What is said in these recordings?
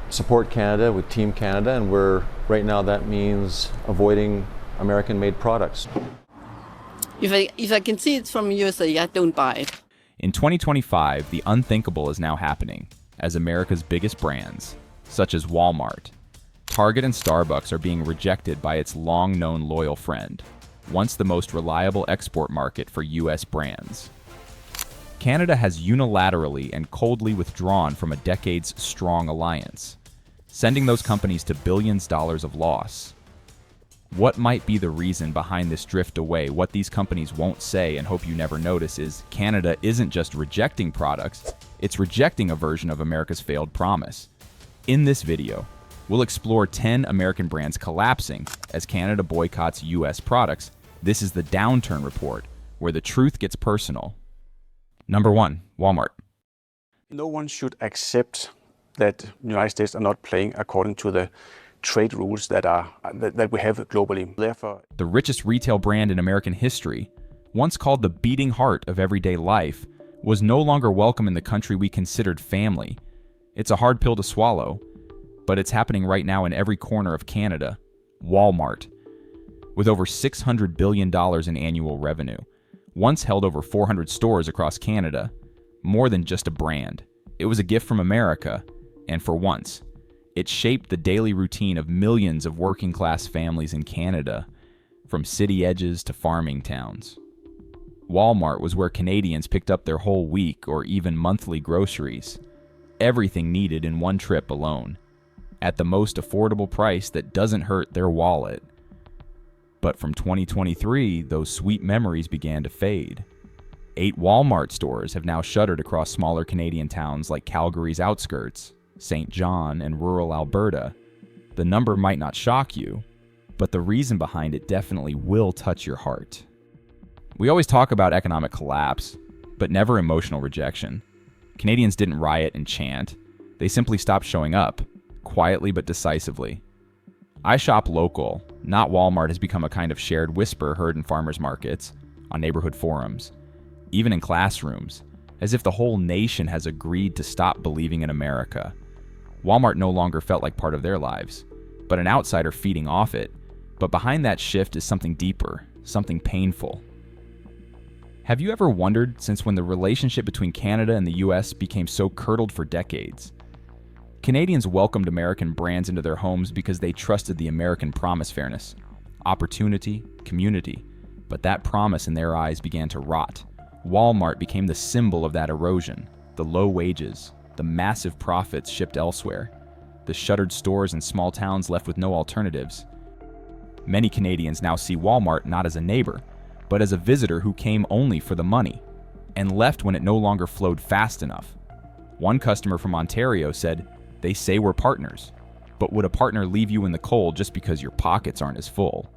support Canada with Team Canada, and right now that means avoiding American-made products. If I can see it's from USA, I don't buy it. In 2025, the unthinkable is now happening as America's biggest brands, such as Walmart, Target, and Starbucks are being rejected by its long-known loyal friend, once the most reliable export market for U.S. brands. Canada has unilaterally and coldly withdrawn from a decades-strong alliance, sending those companies to billions of dollars of loss. What might be the reason behind this drift away? What these companies won't say and hope you never notice is Canada isn't just rejecting products, it's rejecting a version of America's failed promise. In this video, we'll explore 10 American brands collapsing as Canada boycotts U.S. products. This is the downturn report, where the truth gets personal. Number 1, Walmart. No one should accept that the United States are not playing according to the trade rules that we have globally. Therefore, the richest retail brand in American history, once called the beating heart of everyday life, was no longer welcome in the country we considered family. It's a hard pill to swallow, but it's happening right now in every corner of Canada. Walmart, with over $600 billion in annual revenue, once held over 400 stores across Canada, more than just a brand. It was a gift from America, and for once, it shaped the daily routine of millions of working-class families in Canada, from city edges to farming towns. Walmart was where Canadians picked up their whole week or even monthly groceries, everything needed in one trip alone, at the most affordable price that doesn't hurt their wallet. But from 2023, those sweet memories began to fade. 8 Walmart stores have now shuttered across smaller Canadian towns like Calgary's outskirts, St. John, and rural Alberta. The number might not shock you, but the reason behind it definitely will touch your heart. We always talk about economic collapse, but never emotional rejection. Canadians didn't riot and chant. They simply stopped showing up, quietly but decisively. I shop local. Not Walmart has become a kind of shared whisper heard in farmers markets, on neighborhood forums, even in classrooms, as if the whole nation has agreed to stop believing in America. Walmart no longer felt like part of their lives, but an outsider feeding off it. But behind that shift is something deeper, something painful. Have you ever wondered, since when the relationship between Canada and the U.S. became so curdled for decades? Canadians welcomed American brands into their homes because they trusted the American promise: fairness, opportunity, community. But that promise in their eyes began to rot. Walmart became the symbol of that erosion. The low wages, the massive profits shipped elsewhere, the shuttered stores in small towns left with no alternatives. Many Canadians now see Walmart not as a neighbor, but as a visitor who came only for the money, and left when it no longer flowed fast enough. One customer from Ontario said, "They say we're partners, but would a partner leave you in the cold just because your pockets aren't as full?"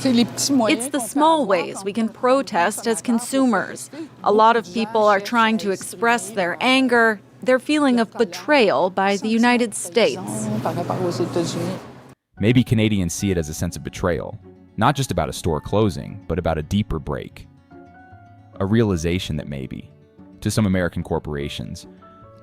It's the small ways we can protest as consumers. A lot of people are trying to express their anger, their feeling of betrayal by the United States. Maybe Canadians see it as a sense of betrayal, not just about a store closing, but about a deeper break. A realization that maybe, to some American corporations,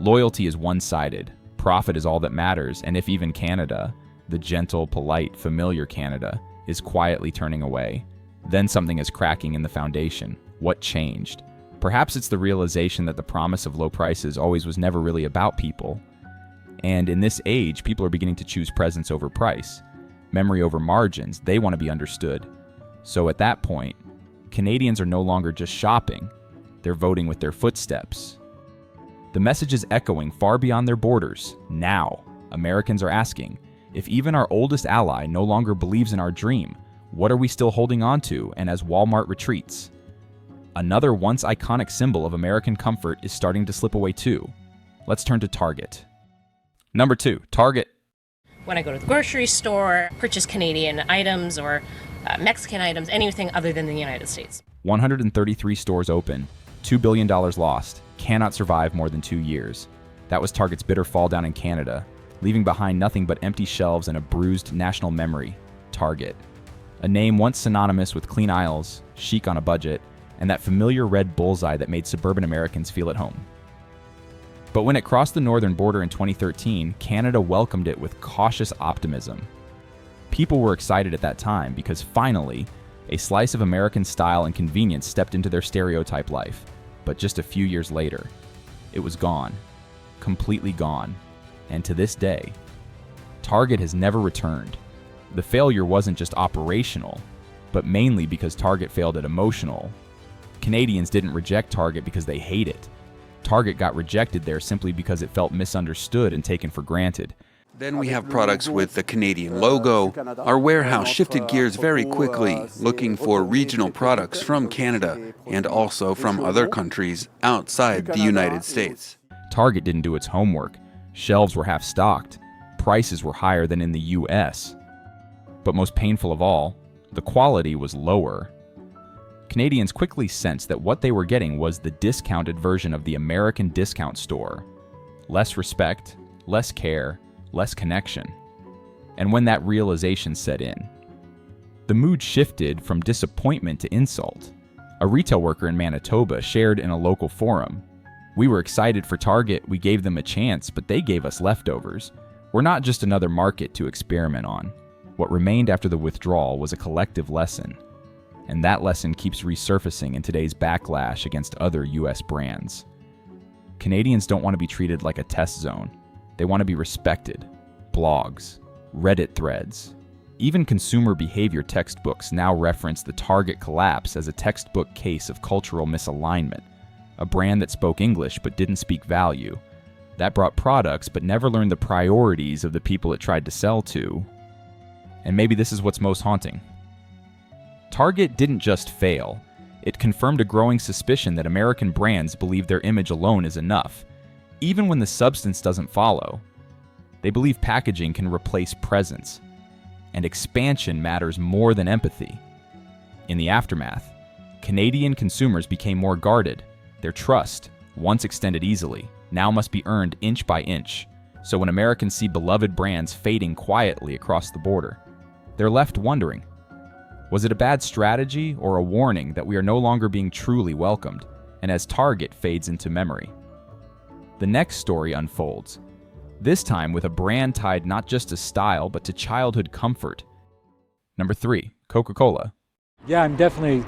loyalty is one-sided, profit is all that matters, and if even Canada, the gentle, polite, familiar Canada, is quietly turning away, then something is cracking in the foundation. What changed? Perhaps it's the realization that the promise of low prices always was never really about people. And in this age, people are beginning to choose presence over price, memory over margins. They want to be understood. So at that point, Canadians are no longer just shopping, they're voting with their footsteps. The message is echoing far beyond their borders. Now, Americans are asking, if even our oldest ally no longer believes in our dream, what are we still holding on to? And as Walmart retreats, another once iconic symbol of American comfort is starting to slip away too. Let's turn to Target. Number 2, Target. When I go to the grocery store, purchase Canadian items or Mexican items, anything other than the United States. 133 stores open, $2 billion lost, cannot survive more than 2 years. That was Target's bitter fall down in Canada, leaving behind nothing but empty shelves and a bruised national memory: Target. A name once synonymous with clean aisles, chic on a budget, and that familiar red bullseye that made suburban Americans feel at home. But when it crossed the northern border in 2013, Canada welcomed it with cautious optimism. People were excited at that time because finally, a slice of American style and convenience stepped into their stereotype life. But just a few years later, it was gone. Completely gone. And to this day, Target has never returned. The failure wasn't just operational, but mainly because Target failed at emotional. Canadians didn't reject Target because they hate it. Target got rejected there simply because it felt misunderstood and taken for granted. Then we have products with the Canadian logo. Our warehouse shifted gears very quickly, looking for regional products from Canada and also from other countries outside the United States. Target didn't do its homework. Shelves were half stocked. Prices were higher than in the U.S. But most painful of all, the quality was lower. Canadians quickly sensed that what they were getting was the discounted version of the American discount store. Less respect, less care, less connection. And when that realization set in, the mood shifted from disappointment to insult. A retail worker in Manitoba shared in a local forum, "We were excited for Target, we gave them a chance, but they gave us leftovers. We're not just another market to experiment on." What remained after the withdrawal was a collective lesson. And that lesson keeps resurfacing in today's backlash against other U.S. brands. Canadians don't want to be treated like a test zone. They want to be respected. Blogs, Reddit threads, even consumer behavior textbooks now reference the Target collapse as a textbook case of cultural misalignment. A brand that spoke English but didn't speak value. That brought products but never learned the priorities of the people it tried to sell to. And maybe this is what's most haunting. Target didn't just fail. It confirmed a growing suspicion that American brands believe their image alone is enough, even when the substance doesn't follow. They believe packaging can replace presence, and expansion matters more than empathy. In the aftermath, Canadian consumers became more guarded. Their trust, once extended easily, now must be earned inch by inch. So when Americans see beloved brands fading quietly across the border, they're left wondering, was it a bad strategy or a warning that we are no longer being truly welcomed, and as Target fades into memory? The next story unfolds, this time with a brand tied not just to style but to childhood comfort. Number 3, CocaCola. Yeah, I'm definitely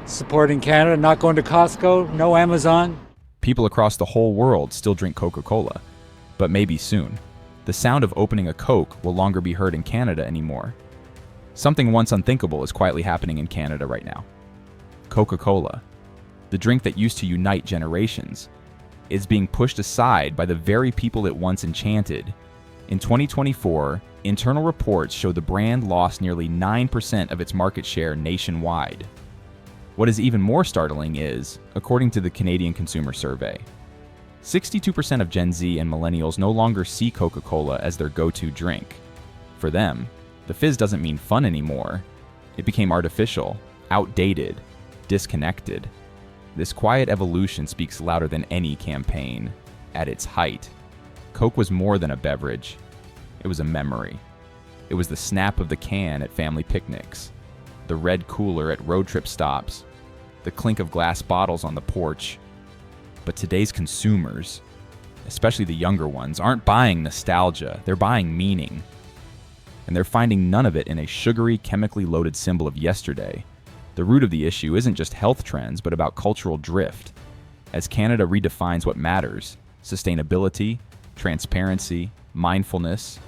supporting Canada, not going to Costco, no Amazon. People across the whole world still drink Coca-Cola, but maybe soon. The sound of opening a Coke will longer be heard in Canada anymore. Something once unthinkable is quietly happening in Canada right now. Coca-Cola, the drink that used to unite generations, is being pushed aside by the very people it once enchanted. In 2024, internal reports show the brand lost nearly 9% of its market share nationwide. What is even more startling is, according to the Canadian Consumer Survey, 62% of Gen Z and millennials no longer see Coca-Cola as their go-to drink. For them, the fizz doesn't mean fun anymore. It became artificial, outdated, disconnected. This quiet evolution speaks louder than any campaign. At its height, Coke was more than a beverage. It was a memory. It was the snap of the can at family picnics, the red cooler at road trip stops, the clink of glass bottles on the porch. But today's consumers, especially the younger ones, aren't buying nostalgia, they're buying meaning. And they're finding none of it in a sugary, chemically loaded symbol of yesterday. The root of the issue isn't just health trends, but about cultural drift. As Canada redefines what matters, sustainability, transparency, mindfulness,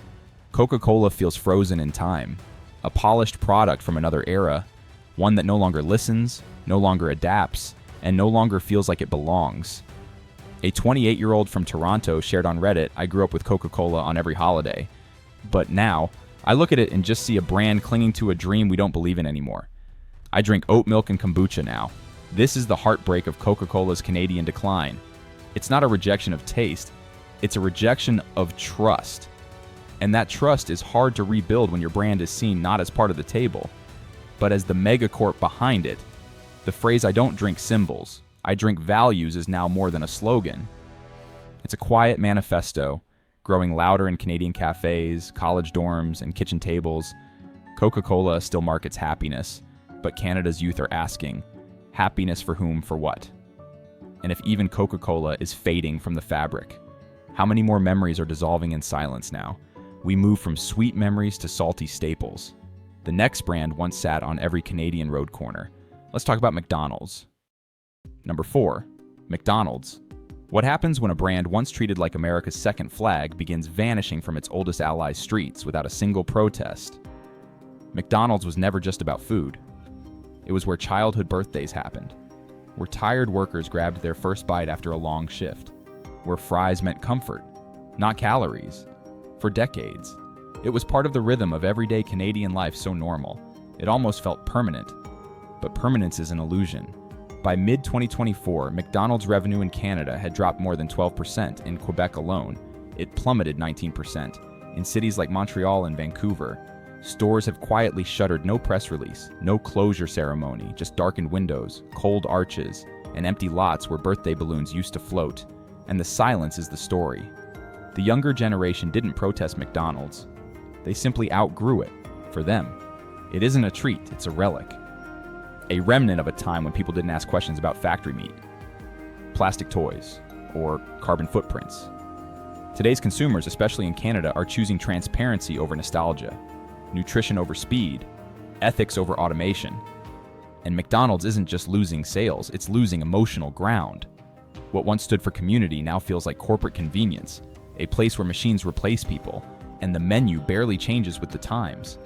Coca-Cola feels frozen in time. A polished product from another era, one that no longer listens, no longer adapts, and no longer feels like it belongs. A 28-year-old from Toronto shared on Reddit, "I grew up with Coca-Cola on every holiday. But now, I look at it and just see a brand clinging to a dream we don't believe in anymore. I drink oat milk and kombucha now. This is the heartbreak of Coca-Cola's Canadian decline. It's not a rejection of taste, it's a rejection of trust. And that trust is hard to rebuild when your brand is seen not as part of the table, but as the megacorp behind it. The phrase 'I don't drink symbols, I drink values' is now more than a slogan. It's a quiet manifesto, growing louder in Canadian cafes, college dorms, and kitchen tables. Coca-Cola still markets happiness, but Canada's youth are asking, happiness for whom, for what? And if even Coca-Cola is fading from the fabric, How many more memories are dissolving in silence now? We move from sweet memories to salty staples. The next brand once sat on every Canadian road corner. Let's talk about McDonald's. Number 4, McDonald's. What happens when a brand once treated like America's second flag begins vanishing from its oldest ally's streets without a single protest? McDonald's was never just about food. It was where childhood birthdays happened, where tired workers grabbed their first bite after a long shift, where fries meant comfort, not calories. For decades, it was part of the rhythm of everyday Canadian life, so normal, it almost felt permanent. But permanence is an illusion. By mid-2024, McDonald's revenue in Canada had dropped more than 12%. In Quebec alone, it plummeted 19%. In cities like Montreal and Vancouver, stores have quietly shuttered. No press release, no closure ceremony, just darkened windows, cold arches, and empty lots where birthday balloons used to float. And the silence is the story. The younger generation didn't protest McDonald's. They simply outgrew it. For them, it isn't a treat, it's a relic. A remnant of a time when people didn't ask questions about factory meat, plastic toys, or carbon footprints. Today's consumers, especially in Canada, are choosing transparency over nostalgia, nutrition over speed, ethics over automation. And McDonald's isn't just losing sales, it's losing emotional ground. What once stood for community now feels like corporate convenience, a place where machines replace people, and the menu barely changes with the times.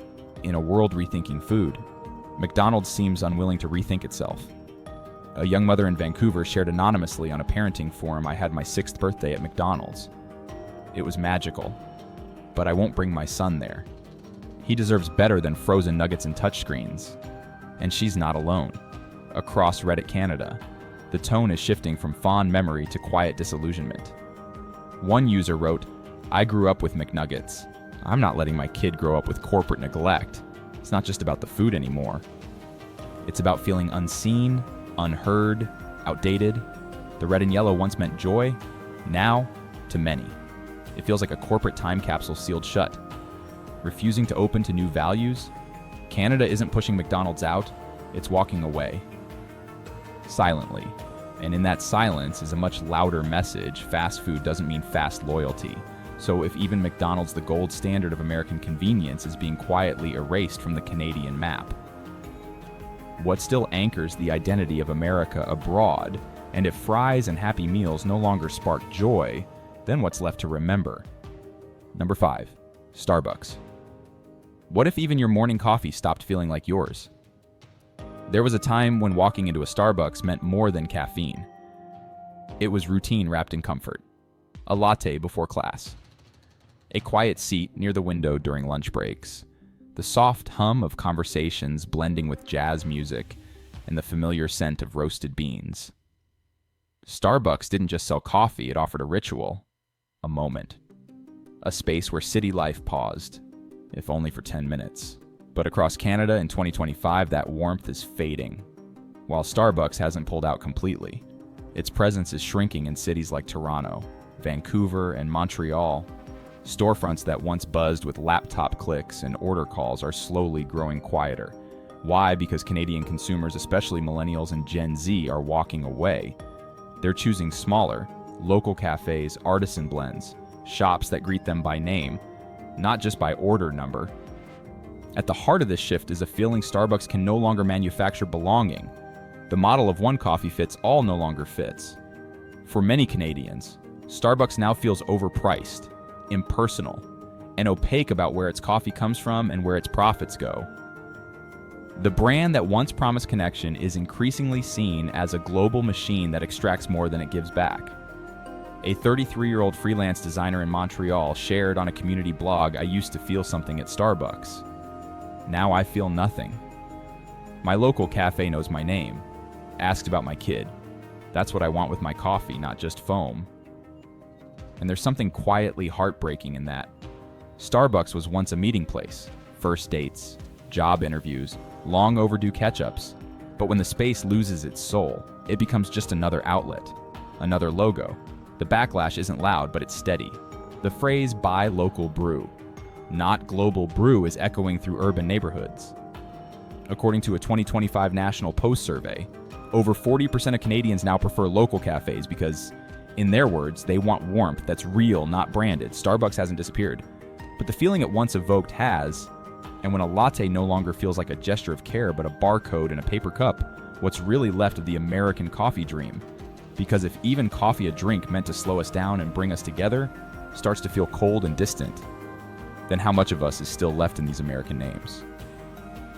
In a world rethinking food, McDonald's seems unwilling to rethink itself. A young mother in Vancouver shared anonymously on a parenting forum, "I had my 6th birthday at McDonald's. It was magical, but I won't bring my son there. He deserves better than frozen nuggets and touchscreens." And she's not alone. Across Reddit Canada, the tone is shifting from fond memory to quiet disillusionment. One user wrote, "I grew up with McNuggets. I'm not letting my kid grow up with corporate neglect. It's not just about the food anymore. It's about feeling unseen, unheard, outdated. The red and yellow once meant joy. Now, to many, it feels like a corporate time capsule sealed shut. Refusing to open to new values, Canada isn't pushing McDonald's out, it's walking away. Silently. And in that silence is a much louder message. Fast food doesn't mean fast loyalty. So if even McDonald's, the gold standard of American convenience, is being quietly erased from the Canadian map, what still anchors the identity of America abroad? And if fries and Happy Meals no longer spark joy, then what's left to remember? Number 5, Starbucks. What if even your morning coffee stopped feeling like yours? There was a time when walking into a Starbucks meant more than caffeine. It was routine wrapped in comfort. A latte before class. A quiet seat near the window during lunch breaks. The soft hum of conversations blending with jazz music and the familiar scent of roasted beans. Starbucks didn't just sell coffee, it offered a ritual, a moment. A space where city life paused, if only for 10 minutes. But across Canada in 2025, that warmth is fading. While Starbucks hasn't pulled out completely, its presence is shrinking in cities like Toronto, Vancouver, and Montreal. Storefronts that once buzzed with laptop clicks and order calls are slowly growing quieter. Why? Because Canadian consumers, especially millennials and Gen Z, are walking away. They're choosing smaller, local cafes, artisan blends, shops that greet them by name, not just by order number. At the heart of this shift is a feeling Starbucks can no longer manufacture belonging. The model of one coffee fits all no longer fits. For many Canadians, Starbucks now feels overpriced, impersonal, and opaque about where its coffee comes from and where its profits go. The brand that once promised connection is increasingly seen as a global machine that extracts more than it gives back. A 33-year-old freelance designer in Montreal shared on a community blog, "I used to feel something at Starbucks. Now I feel nothing. My local cafe knows my name, asks about my kid. That's what I want with my coffee, not just foam." And there's something quietly heartbreaking in that. Starbucks was once a meeting place, first dates, job interviews, long overdue catch-ups. But when the space loses its soul, it becomes just another outlet, another logo. The backlash isn't loud, but it's steady. The phrase "buy local brew," not global brew, is echoing through urban neighborhoods. According to a 2025 National Post survey, over 40% of Canadians now prefer local cafes because In their words, they want warmth that's real, not branded. Starbucks hasn't disappeared, but the feeling it once evoked has. And when a latte no longer feels like a gesture of care, but a barcode in a paper cup, what's really left of the American coffee dream? Because if even coffee, a drink meant to slow us down and bring us together, starts to feel cold and distant, then how much of us is still left in these American names?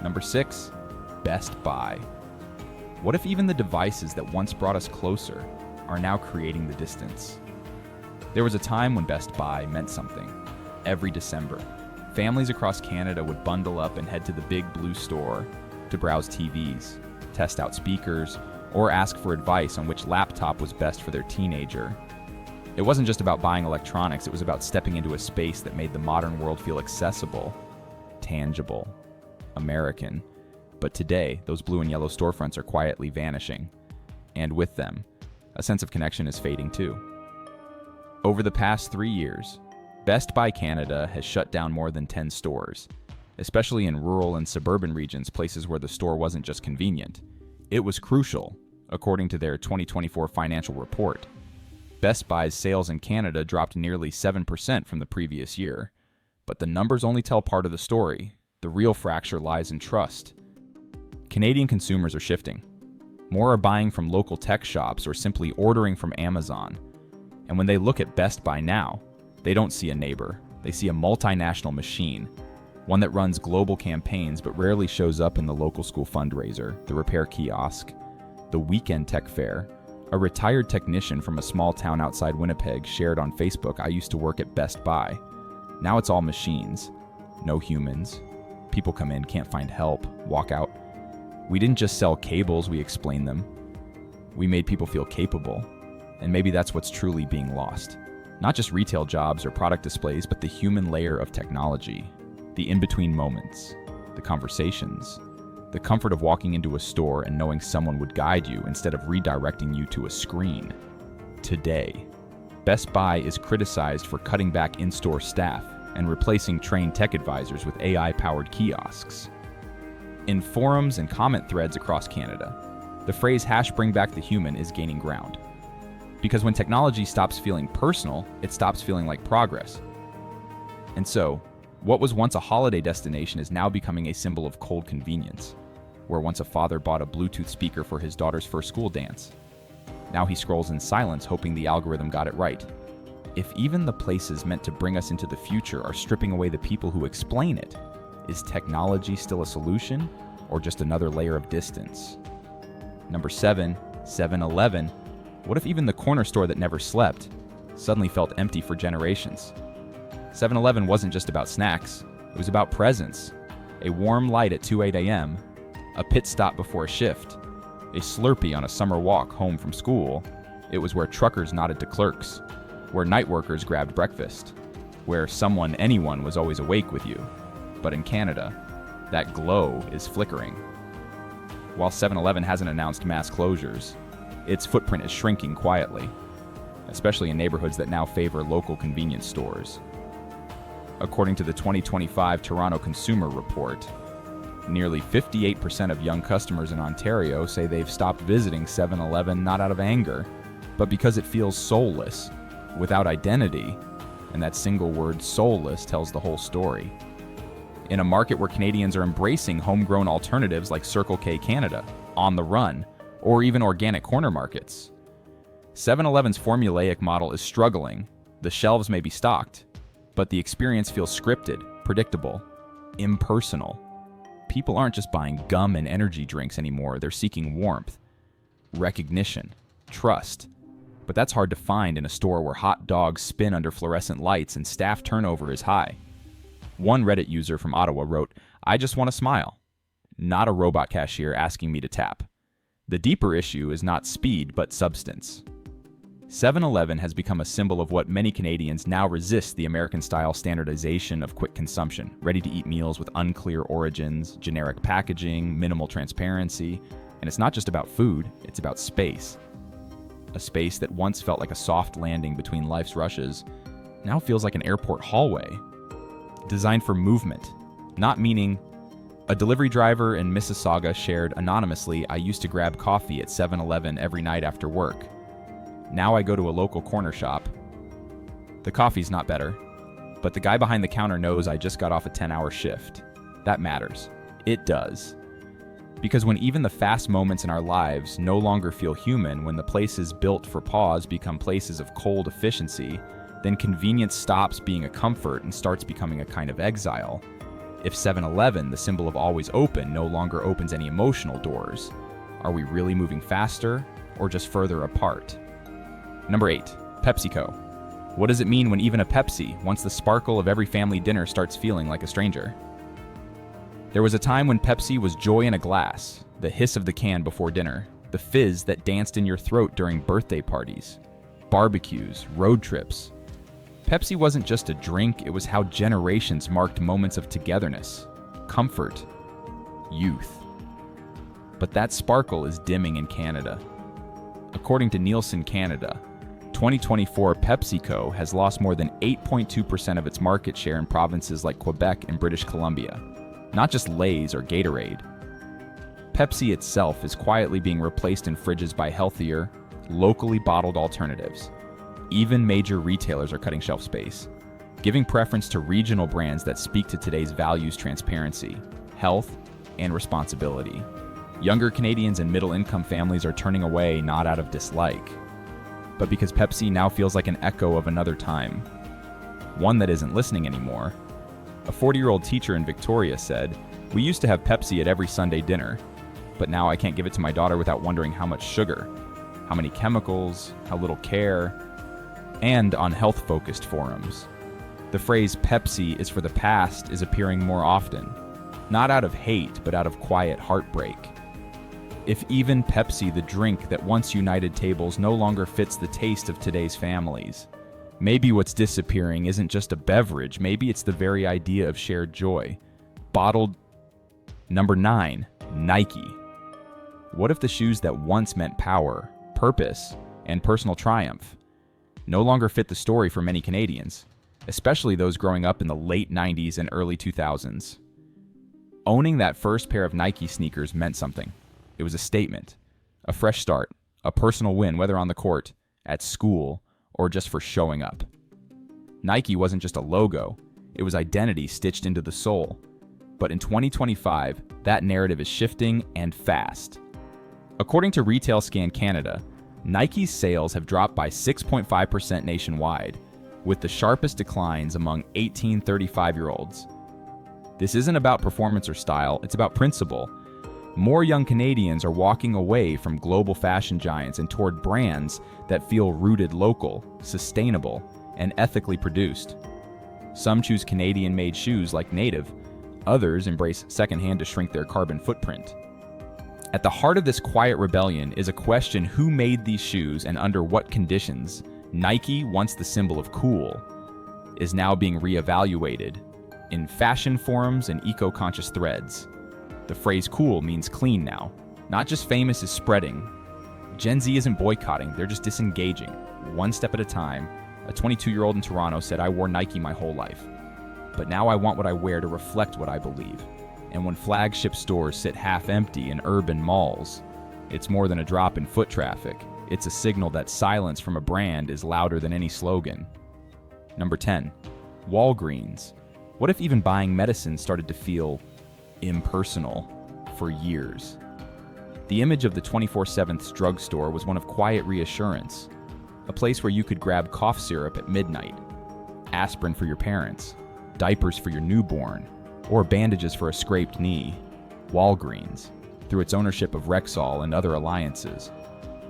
Number 6, Best Buy. What if even the devices that once brought us closer are now creating the distance? There was a time when Best Buy meant something. Every December, families across Canada would bundle up and head to the big blue store to browse TVs, test out speakers, or ask for advice on which laptop was best for their teenager. It wasn't just about buying electronics, it was about stepping into a space that made the modern world feel accessible, tangible, American. But today, those blue and yellow storefronts are quietly vanishing. And with them, a sense of connection is fading too. Over the past 3 years, Best Buy Canada has shut down more than 10 stores, especially in rural and suburban regions, places where the store wasn't just convenient. It was crucial, according to their 2024 financial report. Best Buy's sales in Canada dropped nearly 7% from the previous year. But the numbers only tell part of the story. The real fracture lies in trust. Canadian consumers are shifting. More are buying from local tech shops or simply ordering from Amazon. And when they look at Best Buy now, they don't see a neighbor. They see a multinational machine, one that runs global campaigns but rarely shows up in the local school fundraiser, the repair kiosk, the weekend tech fair. A retired technician from a small town outside Winnipeg shared on Facebook, "I used to work at Best Buy. Now it's all machines. No humans. People come in, can't find help, walk out. We didn't just sell cables, we explained them. We made people feel capable." And maybe that's what's truly being lost. Not just retail jobs or product displays, but the human layer of technology. The in-between moments. The conversations. The comfort of walking into a store and knowing someone would guide you instead of redirecting you to a screen. Today, Best Buy is criticized for cutting back in-store staff and replacing trained tech advisors with AI-powered kiosks. In forums and comment threads across Canada, the phrase #BringBackTheHuman is gaining ground. Because when technology stops feeling personal, it stops feeling like progress. And so, what was once a holiday destination is now becoming a symbol of cold convenience. Where once a father bought a Bluetooth speaker for his daughter's first school dance, now he scrolls in silence hoping the algorithm got it right. If even the places meant to bring us into the future are stripping away the people who explain it, is technology still a solution or just another layer of distance? Number 7, 7-Eleven. What if even the corner store that never slept suddenly felt empty for generations? 7-Eleven wasn't just about snacks, it was about presence. A warm light at 2 a.m., a pit stop before a shift, a Slurpee on a summer walk home from school. It was where truckers nodded to clerks, where night workers grabbed breakfast, where anyone was always awake with you. But in Canada, that glow is flickering. While 7-Eleven hasn't announced mass closures, its footprint is shrinking quietly, especially in neighborhoods that now favor local convenience stores. According to the 2025 Toronto Consumer Report, nearly 58% of young customers in Ontario say they've stopped visiting 7-Eleven not out of anger, but because it feels soulless, without identity, and that single word soulless tells the whole story. In a market where Canadians are embracing homegrown alternatives like Circle K Canada, On the Run, or even organic corner markets, 7-Eleven's formulaic model is struggling. The shelves may be stocked, but the experience feels scripted, predictable, impersonal. People aren't just buying gum and energy drinks anymore, they're seeking warmth, recognition, trust. But that's hard to find in a store where hot dogs spin under fluorescent lights and staff turnover is high. One Reddit user from Ottawa wrote, "I just want to smile, not a robot cashier asking me to tap." The deeper issue is not speed, but substance. 7-Eleven has become a symbol of what many Canadians now resist: the American-style standardization of quick consumption, ready-to-eat meals with unclear origins, generic packaging, minimal transparency. And it's not just about food, it's about space. A space that once felt like a soft landing between life's rushes now feels like an airport hallway, designed for movement, not meaning. A delivery driver in Mississauga shared anonymously, "I used to grab coffee at 7-Eleven every night after work." Now I go to a local corner shop. The coffee's not better, but the guy behind the counter knows I just got off a 10-hour shift. That matters. It does. Because when even the fast moments in our lives no longer feel human, when the places built for pause become places of cold efficiency, then convenience stops being a comfort and starts becoming a kind of exile. If 7-Eleven, the symbol of always open, no longer opens any emotional doors, are we really moving faster or just further apart? Number 8, PepsiCo. What does it mean when even a Pepsi, once the sparkle of every family dinner, starts feeling like a stranger? There was a time when Pepsi was joy in a glass, the hiss of the can before dinner, the fizz that danced in your throat during birthday parties, barbecues, road trips. Pepsi wasn't just a drink, it was how generations marked moments of togetherness, comfort, youth. But that sparkle is dimming in Canada. According to Nielsen Canada, 2024 PepsiCo has lost more than 8.2% of its market share in provinces like Quebec and British Columbia. Not just Lay's or Gatorade. Pepsi itself is quietly being replaced in fridges by healthier, locally bottled alternatives. Even major retailers are cutting shelf space, giving preference to regional brands that speak to today's values: transparency, health, and responsibility. Younger Canadians and middle-income families are turning away not out of dislike, but because Pepsi now feels like an echo of another time, one that isn't listening anymore. A 40-year-old teacher in Victoria said, "We used to have Pepsi at every Sunday dinner, but now I can't give it to my daughter without wondering how much sugar, how many chemicals, how little care," and on health-focused forums. The phrase "Pepsi is for the past" is appearing more often, not out of hate, but out of quiet heartbreak. If even Pepsi, the drink that once united tables, no longer fits the taste of today's families, maybe what's disappearing isn't just a beverage, maybe it's the very idea of shared joy. Bottled. Number 9, Nike. What if the shoes that once meant power, purpose, and personal triumph no longer fit the story for many Canadians, especially those growing up in the late 90s and early 2000s? Owning that first pair of Nike sneakers meant something. It was a statement, a fresh start, a personal win, whether on the court, at school, or just for showing up. Nike wasn't just a logo, it was identity stitched into the soul. But in 2025, that narrative is shifting, and fast. According to Retail Scan Canada, Nike's sales have dropped by 6.5% nationwide, with the sharpest declines among 18-35-year-olds. This isn't about performance or style, it's about principle. More young Canadians are walking away from global fashion giants and toward brands that feel rooted local, sustainable, and ethically produced. Some choose Canadian-made shoes like Native, others embrace secondhand to shrink their carbon footprint. At the heart of this quiet rebellion is a question: who made these shoes and under what conditions? Nike, once the symbol of cool, is now being reevaluated in fashion forums and eco-conscious threads. The phrase cool means clean now. Not just famous is spreading. Gen Z isn't boycotting, they're just disengaging. One step at a time. A 22-year-old in Toronto said, "I wore Nike my whole life, but now I want what I wear to reflect what I believe." And when flagship stores sit half empty in urban malls, it's more than a drop in foot traffic. It's a signal that silence from a brand is louder than any slogan. Number 10, Walgreens. What if even buying medicine started to feel impersonal for years? The image of the 24/7 drugstore was one of quiet reassurance, a place where you could grab cough syrup at midnight, aspirin for your parents, diapers for your newborn, or bandages for a scraped knee. Walgreens, through its ownership of Rexall and other alliances,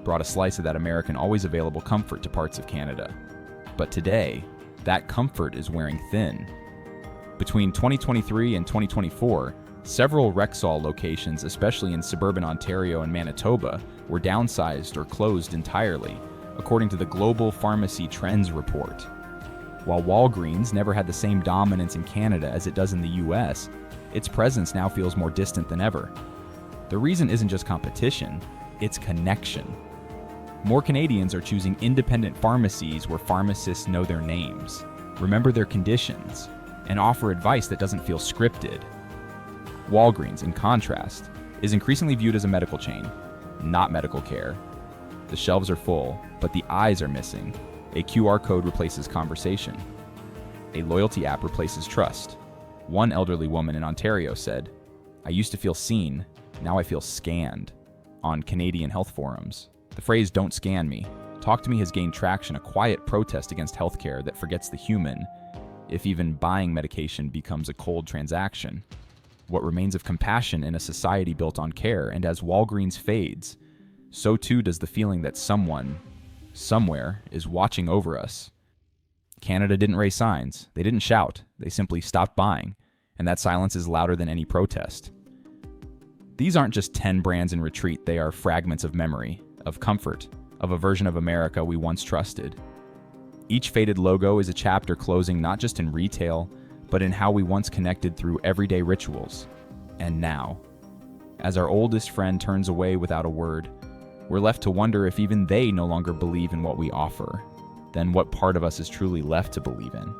brought a slice of that American always available comfort to parts of Canada. But today, that comfort is wearing thin. Between 2023 and 2024, several Rexall locations, especially in suburban Ontario and Manitoba, were downsized or closed entirely, according to the Global Pharmacy Trends Report. While Walgreens never had the same dominance in Canada as it does in the U.S., its presence now feels more distant than ever. The reason isn't just competition, it's connection. More Canadians are choosing independent pharmacies where pharmacists know their names, remember their conditions, and offer advice that doesn't feel scripted. Walgreens, in contrast, is increasingly viewed as a medical chain, not medical care. The shelves are full, but the eyes are missing. A QR code replaces conversation. A loyalty app replaces trust. One elderly woman in Ontario said, "I used to feel seen, now I feel scanned," on Canadian health forums. The phrase "don't scan me" Talk to Me has gained traction, a quiet protest against healthcare that forgets the human, if even buying medication becomes a cold transaction. What remains of compassion in a society built on care, and as Walgreens fades, so too does the feeling that someone, somewhere, is watching over us. Canada didn't raise signs, they didn't shout, they simply stopped buying, and that silence is louder than any protest. These aren't just 10 brands in retreat, they are fragments of memory, of comfort, of a version of America we once trusted. Each faded logo is a chapter closing not just in retail, but in how we once connected through everyday rituals. And now, as our oldest friend turns away without a word, we're left to wonder if even they no longer believe in what we offer. Then what part of us is truly left to believe in?